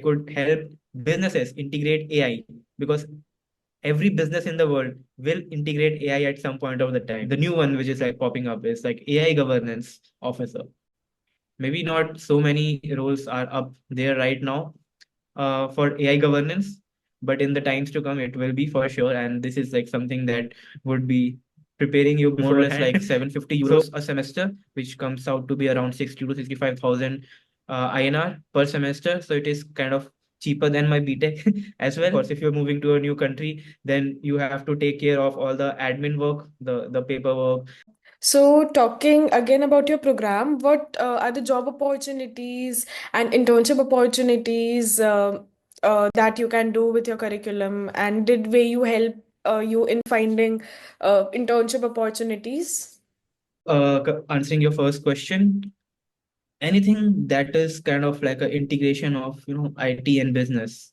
could help businesses integrate AI, because every business in the world will integrate AI at some point of the time. The new one which is like popping up is like AI governance officer. Maybe not so many roles are up there right now for AI governance, but in the times to come, it will be for sure. And this is like something that would be preparing you more or less like 750 euros a semester, which comes out to be around 60 to 65,000 INR per semester. So it is kind of cheaper than my BTech as well. Of course, if you're moving to a new country, then you have to take care of all the admin work, the paperwork. So, talking again about your program, what are the job opportunities and internship opportunities that you can do with your curriculum? And did WU help you in finding internship opportunities? Answering your first question, anything that is kind of like an integration of IT and business.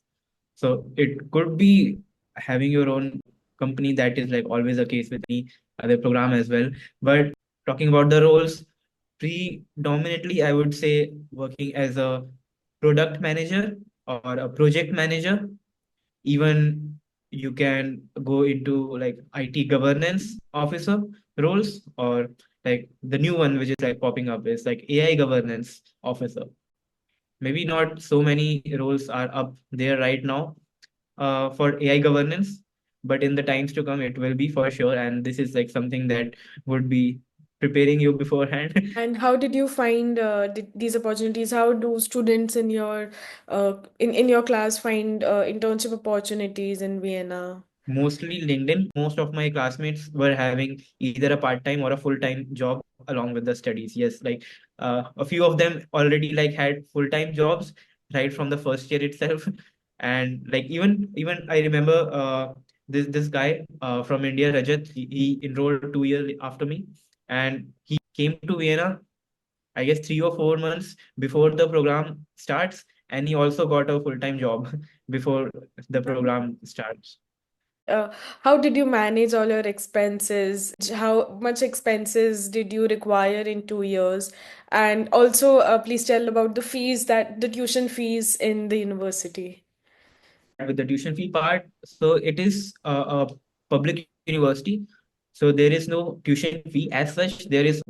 So it could be having your own company, that is like always the case with any other program as well. But talking about the roles, predominantly I would say working as a product manager or a project manager. Even you can go into like IT governance officer roles, or like the new one which is like popping up is like AI governance officer. Maybe not so many roles are up there right now for AI governance, but in the times to come, it will be for sure. And this is like something that would be preparing you beforehand. And how did you find these opportunities? How do students in your in your class find internship opportunities in Vienna? Mostly LinkedIn. Most of my classmates were having either a part-time or a full-time job along with the studies. Yes, like a few of them already like had full-time jobs right from the first year itself. And like even I remember this guy from India, Rajat, he enrolled 2 years after me, and he came to Vienna, I guess 3 or 4 months before the program starts, and he also got a full-time job before the program starts. And how did you manage all your expenses? How much expenses did you require in 2 years? And also, please tell about the fees that the tuition fees in the university. Start with the tuition fee part. So it is a public university. So there is no tuition fee as such. There is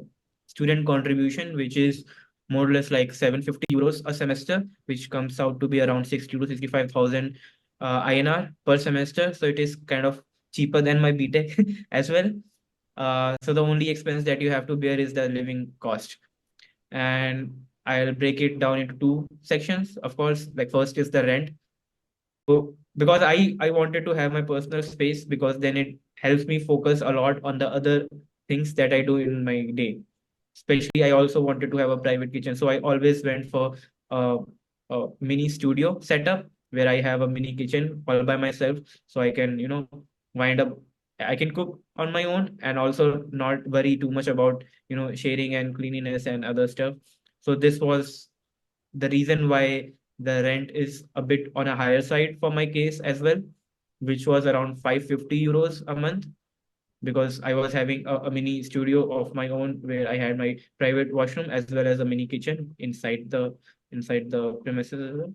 student contribution, which is more or less like 750 euros a semester, which comes out to be around 60 to 65,000 INR per semester. So it is kind of cheaper than my BTech as well. So the only expense that you have to bear is the living cost. And I'll break it down into two sections. Of course, like first is the rent. So because I wanted to have my personal space, because then it helps me focus a lot on the other things that I do in my day. Especially, I also wanted to have a private kitchen, so I always went for a, a mini studio setup where I have a mini kitchen all by myself, so I can wind up. I can cook on my own and also not worry too much about sharing and cleanliness and other stuff. So this was the reason why the rent is a bit on a higher side for my case as well, which was around 550 euros a month, because I was having a mini studio of my own where I had my private washroom as well as a mini kitchen inside the premises as well.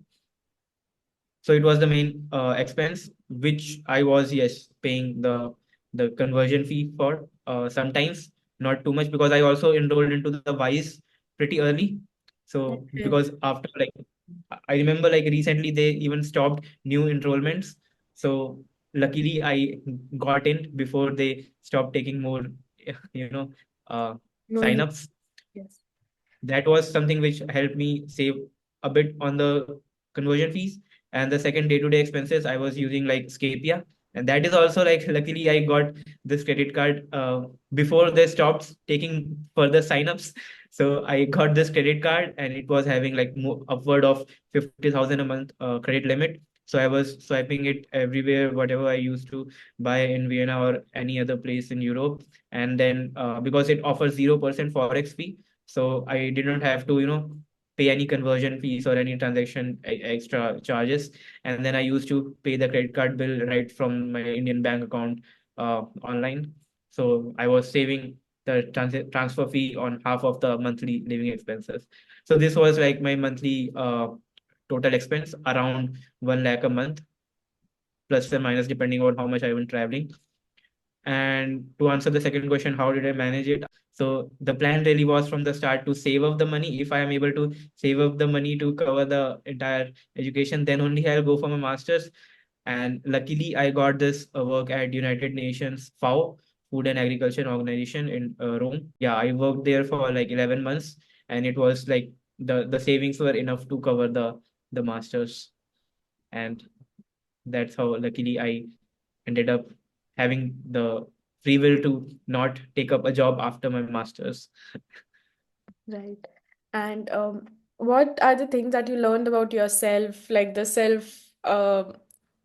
So it was the main expense which I was, yes, paying the conversion fee for. Sometimes not too much, because I also enrolled into the Wise pretty early. So Okay. because after like I remember like recently they even stopped new enrollments. So luckily I got in before they stopped taking more you know uh, No, signups. yes. That was something which helped me save a bit on the conversion fees. And the second day-to-day expenses, I was using like Scapia. And that is also like, luckily, I got this credit card before they stopped taking further signups. So I got this credit card, and it was having like upward of 50,000 a month credit limit. So I was swiping it everywhere, whatever I used to buy in Vienna or any other place in Europe. And then because it offers 0% Forex fee, so I didn't have to pay any conversion fees or any transaction extra charges. And then I used to pay the credit card bill right from my Indian bank account online. So I was saving the transfer fee on half of the monthly living expenses. So this was like my monthly total expense around 1 lakh a month, plus or minus, depending on how much I've been traveling. And to answer the second question, how did I manage it? So the plan really was from the start to save up the money. If I am able to save up the money to cover the entire education, then only I'll go for my master's. And luckily, I got this work at United Nations FAO, Food and Agriculture Organization in Rome. Yeah, I worked there for like 11 months, and it was like the savings were enough to cover the masters, and that's how luckily I ended up having the free will to not take up a job after my masters. Right. And what are the things that you learned about yourself, like the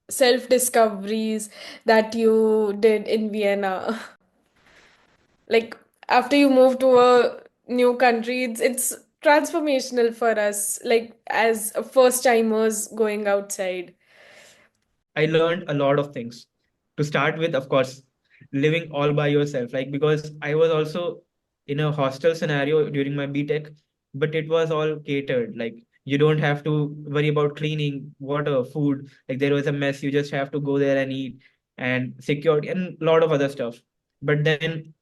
self discoveries that you did in Vienna? Like after you move to a new country, it's transformational for us, like as first timers going outside. I learned a lot of things. To start with, of course, living all by yourself. Like, because I was also in a hostel scenario during my BTech, but it was all catered. Like, you don't have to worry about cleaning, water, food. Like, there was a mess, you just have to go there and eat, and security and a lot of other stuff. But then,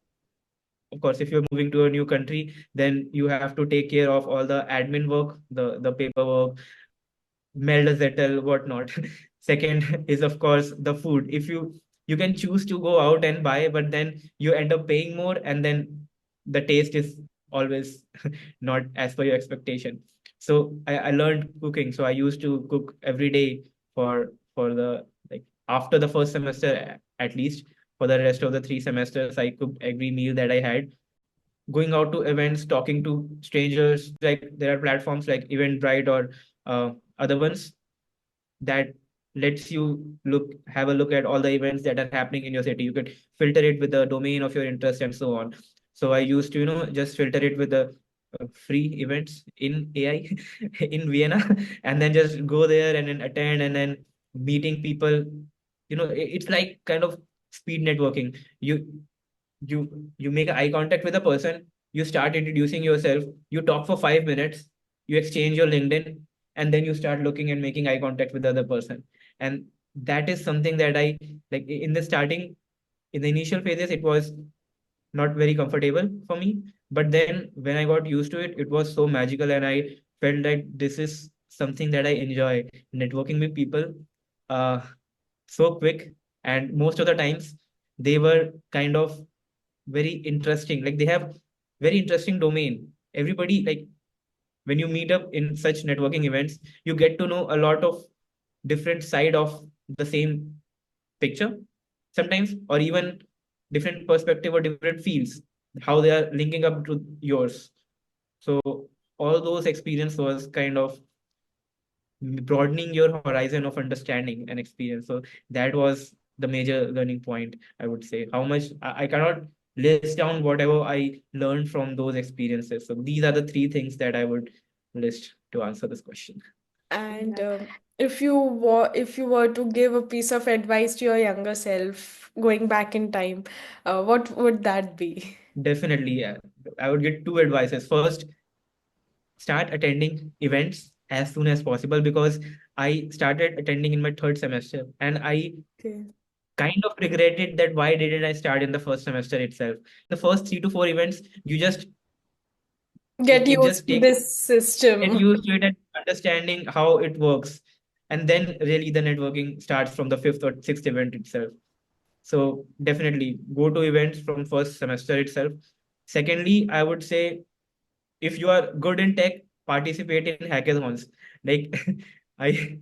of course, if you're moving to a new country, then you have to take care of all the admin work, the paperwork, mail a zettel, whatnot. Second is of course the food. If you can choose to go out and buy, but then you end up paying more, and then the taste is always not as per your expectation. So I learned cooking. So I used to cook every day for the like after the first semester at least. For the rest of the 3 semesters, I cooked every meal that I had. Going out to events, talking to strangers, like there are platforms like Eventbrite or other ones that lets you have a look at all the events that are happening in your city. You could filter it with the domain of your interest and so on. So I used to, just filter it with the free events in AI in Vienna, and then just go there and then attend, and then meeting people. It's like kind of speed networking. You make eye contact with a person, you start introducing yourself, you talk for 5 minutes, you exchange your LinkedIn, and then you start looking and making eye contact with the other person. And that is something that I like in the starting. In the initial phases, it was not very comfortable for me, but then when I got used to it, it was so magical, and I felt like this is something that I enjoy, networking with people uh so quick. And most of the times they were kind of very interesting. Like, they have very interesting domain. Everybody, like, when you meet up in such networking events, you get to know a lot of different side of the same picture sometimes, or even different perspective or different fields, how they are linking up to yours. So all those experience was kind of broadening your horizon of understanding and experience. So that was the major learning point, I would say. How much I cannot list down whatever I learned from those experiences. So these are the three things that I would list to answer this question. And if you were to give a piece of advice to your younger self going back in time, what would that be? Definitely, yeah. I would get two advices. First, start attending events as soon as possible, because I started attending in my third semester, and I Okay. kind of regretted that why didn't I start in the first semester itself. The first 3 to 4 events, you just Get it used just to takes this get system. used to it and understanding how it works. And then really the networking starts from the fifth or sixth event itself. So definitely go to events from first semester itself. Secondly, I would say, if you are good in tech, participate in hackathons. Like, I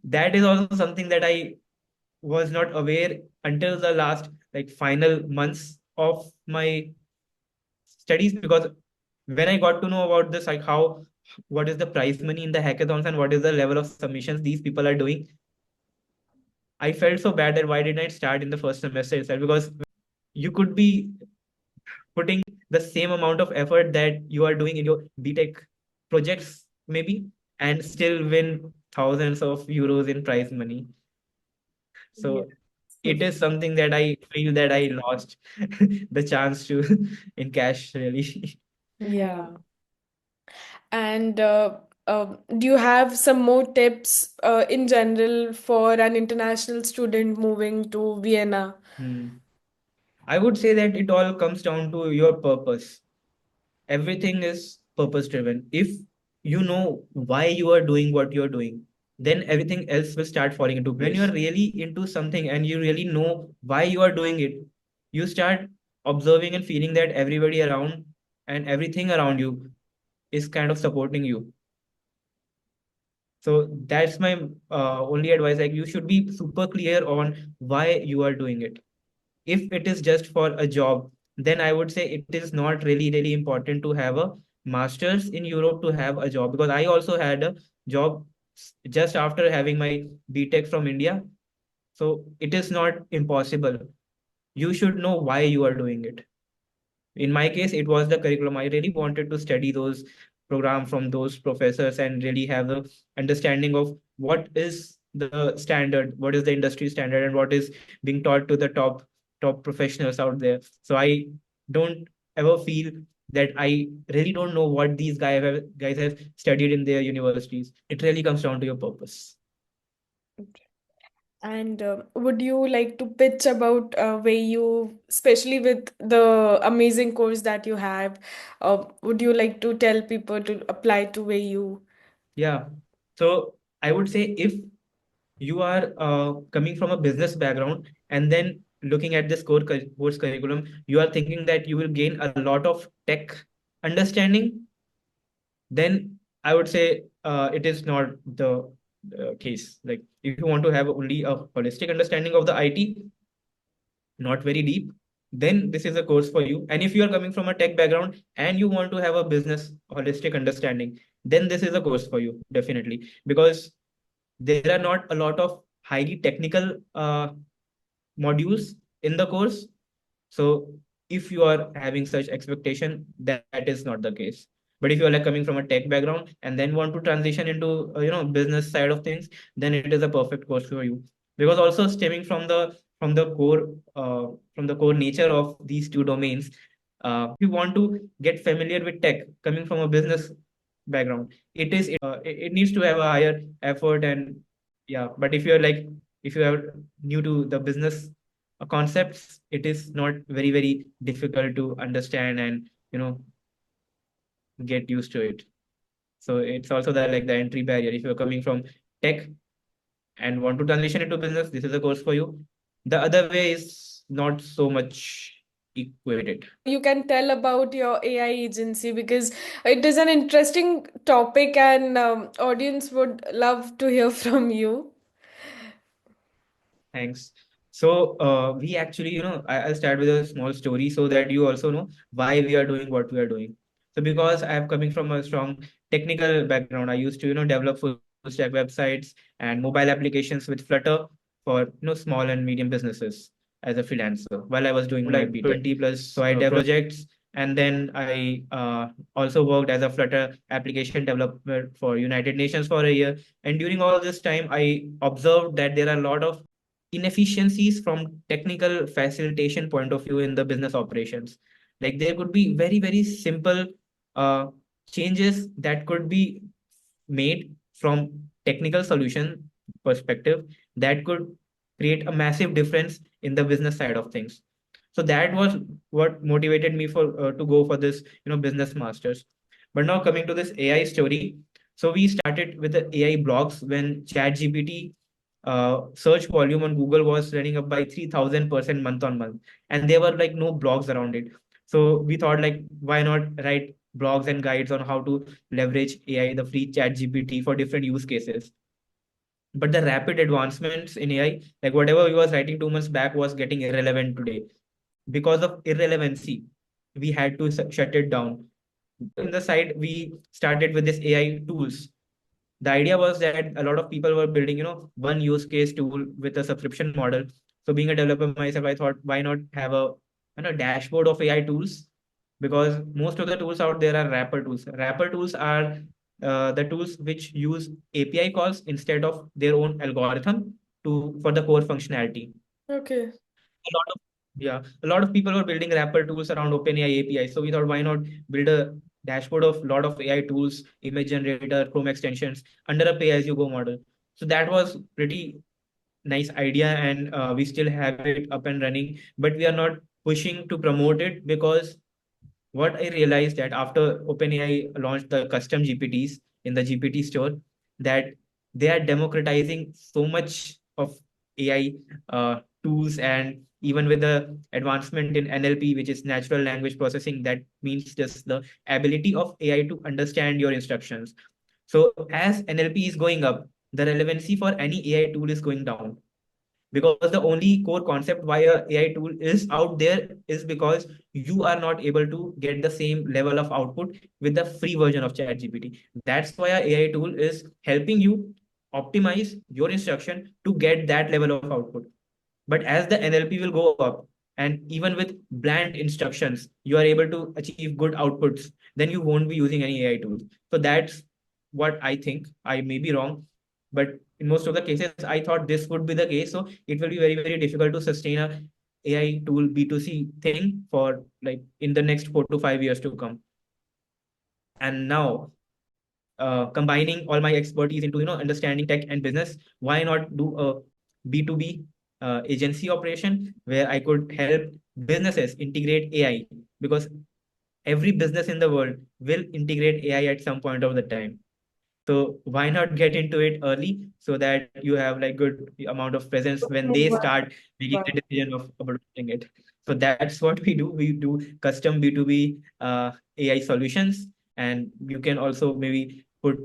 that is also something that I was not aware until the last like final months of my studies. Because when I got to know about this, like how what is the prize money in the hackathons and what is the level of submissions these people are doing, I felt so bad that why didn't I start in the first semester itself? Because you could be putting the same amount of effort that you are doing in your BTech projects, maybe, and still win thousands of euros in prize money. Yeah. So it is something that I feel that I lost the chance to in cash, really. Yeah. And Do you have some more tips in general for an international student moving to Vienna? Hmm. I would say that it all comes down to your purpose. Everything is purpose driven. If you know why you are doing what you're doing, then everything else will start falling into place. When you are really into something and you really know why you are doing it, you start observing and feeling that everybody around and everything around you is kind of supporting you. So that's my only advice. Like, you should be super clear on why you are doing it. If it is just for a job, then I would say it is not really important to have a master's in Europe to have a job, because I also had a job just after having my BTech from India. So it is not impossible. You should know why you are doing it. In my case, it was the curriculum. I really wanted to study those program from those professors and really have the understanding of what is the standard, what is the industry standard, and what is being taught to the top professionals out there. So I don't ever feel that I really don't know what these guys have studied in their universities. It really comes down to your purpose. And would you like to pitch about where you, especially with the amazing course that you have, would you like to tell people to apply to where you? Yeah. So I would say, if you are coming from a business background and then looking at this course curriculum, you are thinking that you will gain a lot of tech understanding, then I would say it is not the case. Like, if you want to have only a holistic understanding of the IT, not very deep, then this is a course for you. And if you are coming from a tech background and you want to have a business holistic understanding, then this is a course for you, definitely, because there are not a lot of highly technical modules in the course. So if you are having such expectation, that is not the case. But if you are like coming from a tech background and then want to transition into business side of things, then it is a perfect course for you. Because also stemming from the core nature of these two domains, if you want to get familiar with tech coming from a business background, it needs to have a higher effort. And yeah, but if you are new to the business concepts, it is not very difficult to understand and get used to it. So it's also the entry barrier. If you're coming from tech and want to transition into business, this is a course for you. The other way is not so much equated. You can tell about your AI agency because it is an interesting topic and audience would love to hear from you. Thanks. So we actually, I'll start with a small story so that you also know why we are doing what we are doing. So because I am coming from a strong technical background, I used to, develop full stack websites and mobile applications with Flutter for, small and medium businesses as a freelancer while I was doing my Like BTech. 20 So plus I developed projects. projects, and then I also worked as a Flutter application developer for United Nations for a year. And during all this time, I observed that there are a lot of inefficiencies from technical facilitation point of view in the business operations. Like, there could be very simple uh, changes that could be made from technical solution perspective that could create a massive difference in the business side of things. So that was what motivated me for to go for this business masters. But now coming to this AI story, so we started with the AI blogs when ChatGPT search volume on Google was running up by 3000% month on month, and there were like no blogs around it. So we thought, like, why not write blogs and guides on how to leverage AI, the free ChatGPT, for different use cases. But the rapid advancements in AI, like whatever we was writing 2 months back, was getting irrelevant today. Because of irrelevancy, we had to shut it down. In the side, we started with this AI tools. The idea was that a lot of people were building, one use case tool with a subscription model. So being a developer myself, I thought, why not have a dashboard of AI tools? Because most of the tools out there are wrapper tools. Wrapper tools are the tools which use API calls instead of their own algorithm to for the core functionality. Okay. A lot of, yeah, a lot of people were building wrapper tools around OpenAI API. So we thought, why not build a dashboard of a lot of AI tools, image generator, Chrome extensions under a pay-as-you-go model. So that was pretty nice idea, and we still have it up and running, but we are not pushing to promote it because what I realized that after OpenAI launched the custom GPTs in the GPT store, that they are democratizing so much of AI tools, and even with the advancement in NLP, which is natural language processing, that means just the ability of AI to understand your instructions. So as NLP is going up, the relevancy for any AI tool is going down, because the only core concept why a AI tool is out there is because you are not able to get the same level of output with the free version of ChatGPT. That's why a AI tool is helping you optimize your instruction to get that level of output. But as the NLP will go up, and even with bland instructions, you are able to achieve good outputs, then you won't be using any AI tools. So that's what I think. I may be wrong, but in most of the cases, I thought this would be the case. So it will be very, very difficult to sustain a AI tool B2C thing for like in the next 4 to 5 years to come. And now combining all my expertise into understanding tech and business, why not do a B2B agency operation where I could help businesses integrate AI, because every business in the world will integrate AI at some point of the time. So why not get into it early so that you have like good amount of presence when they start making the decision of adopting it. So that's what we do. We do custom B2B AI solutions, and you can also maybe put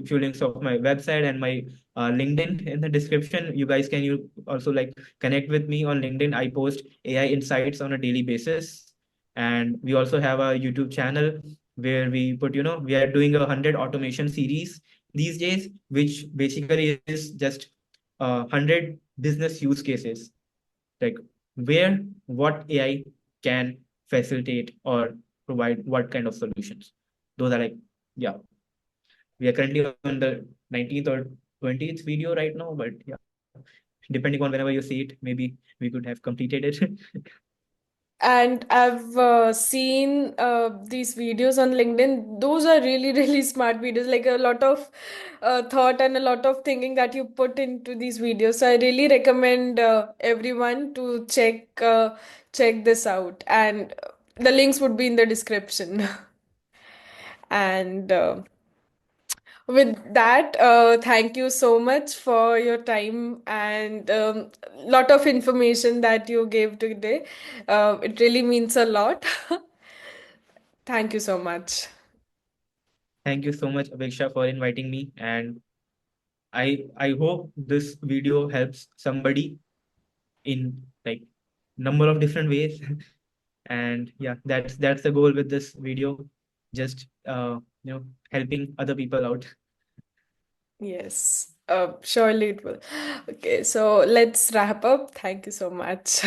few links of my website and my LinkedIn in the description. You guys can you also like connect with me on LinkedIn. I post AI insights on a daily basis, and we also have a YouTube channel where we put we are doing 100 automation series these days, which basically is just 100 business use cases, like where what AI can facilitate or provide what kind of solutions. Those are like, yeah, we are currently on the 19th or 20th video right now, but yeah, depending on whenever you see it, maybe we could have completed it. And I've seen these videos on LinkedIn. Those are really, really smart videos, like a lot of thought and a lot of thinking that you put into these videos. So I really recommend everyone to check this out. And the links would be in the description. And with that, thank you so much for your time and lot of information that you gave today. It really means a lot. Thank you so much. Thank you so much, Apeksha, for inviting me, and I hope this video helps somebody in like number of different ways. And yeah, that's the goal with this video, just helping other people out. Yes, surely it will. Okay, so let's wrap up. Thank you so much.